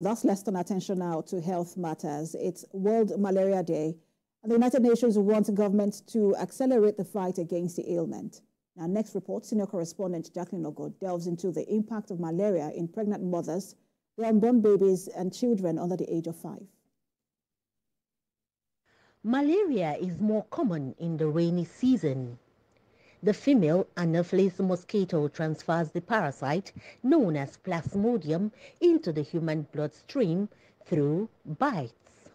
That's let's turn attention now to health matters. It's World Malaria Day, and the United Nations wants government to accelerate the fight against the ailment. Now, next report, senior correspondent Jacqueline Ogoh delves into the impact of malaria in pregnant mothers, their unborn babies, and children under the age of 5. Malaria is more common in the rainy season. The female Anopheles mosquito transfers the parasite, known as Plasmodium, into the human bloodstream through bites.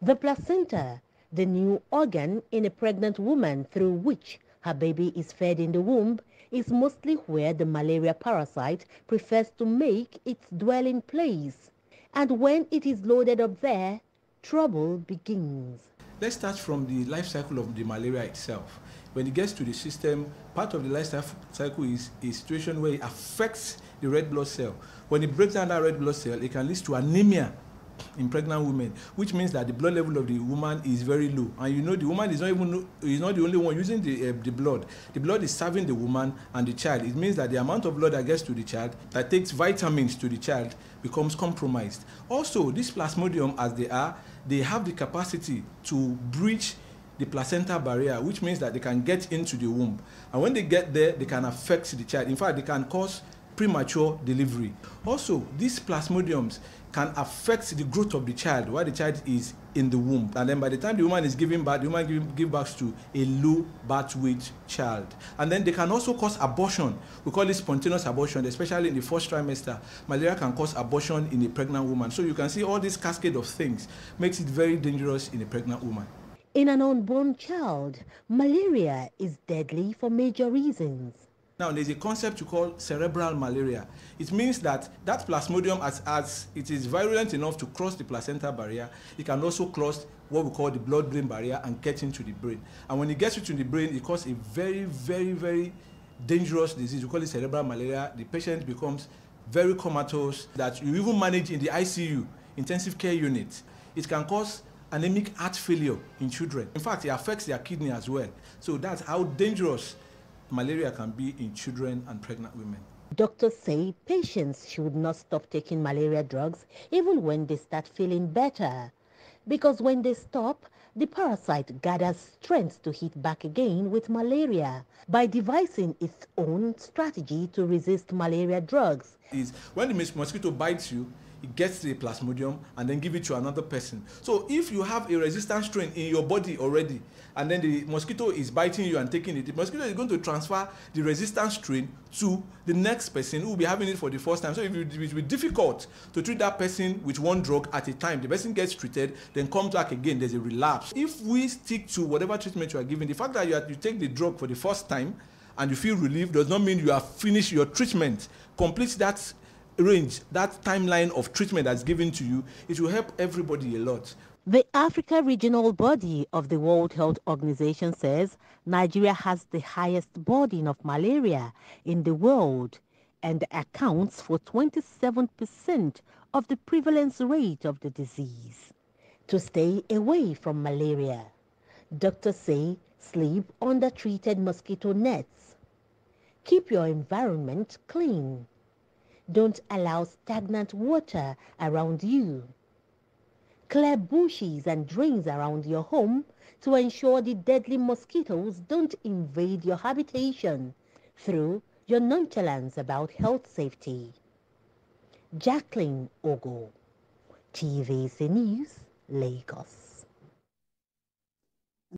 The placenta, the new organ in a pregnant woman through which her baby is fed in the womb, is mostly where the malaria parasite prefers to make its dwelling place. And when it is loaded up there, trouble begins. Let's start from the life cycle of the malaria itself. When it gets to the system, part of the life cycle is a situation where it affects the red blood cell. When it breaks down that red blood cell, it can lead to anemia in pregnant women, which means that the blood level of the woman is very low. And you know, the woman is not the only one using the blood. The blood is serving the woman and the child. It means that the amount of blood that gets to the child, that takes vitamins to the child, becomes compromised. Also, this Plasmodium, as they have the capacity to breach the placenta barrier, which means that they can get into the womb. And when they get there, they can affect the child. In fact, they can cause premature delivery. Also, these plasmodiums can affect the growth of the child while the child is in the womb. And then by the time the woman is giving birth, the woman gives birth to a low birth weight child. And then they can also cause abortion. We call it spontaneous abortion, especially in the first trimester. Malaria can cause abortion in a pregnant woman. So you can see all this cascade of things makes it very dangerous in a pregnant woman. In an unborn child, malaria is deadly for major reasons. Now, there's a concept you call cerebral malaria. It means that plasmodium, as it is virulent enough to cross the placenta barrier, it can also cross what we call the blood-brain barrier and get into the brain. And when it gets into the brain, it causes a very, very, very dangerous disease. We call it cerebral malaria. The patient becomes very comatose, that you even manage in the ICU, intensive care unit. It can cause anemic heart failure in children. In fact, it affects their kidney as well. So that's how dangerous malaria can be in children and pregnant women. Doctors say patients should not stop taking malaria drugs even when they start feeling better, because when they stop, the parasite gathers strength to hit back again with malaria by devising its own strategy to resist malaria drugs. When the mosquito bites you, it gets the plasmodium and then give it to another person. So if you have a resistant strain in your body already, and then the mosquito is biting you and taking it, the mosquito is going to transfer the resistant strain to the next person who will be having it for the first time. So it will be difficult to treat that person with one drug at a time. The person gets treated, then comes back again, there's a relapse. If we stick to whatever treatment you are giving, the fact that you take the drug for the first time and you feel relieved does not mean you have finished your treatment. Complete that range, that timeline of treatment that's given to you. It will help everybody a lot. The Africa Regional Body of the World Health Organization says Nigeria has the highest burden of malaria in the world and accounts for 27% of the prevalence rate of the disease. To stay away from malaria, doctors say sleep under treated mosquito nets. Keep your environment clean. Don't allow stagnant water around you. Clear bushes and drains around your home to ensure the deadly mosquitoes don't invade your habitation through your nonchalance about health safety. Jacqueline Ogoh, TVC News, Lagos.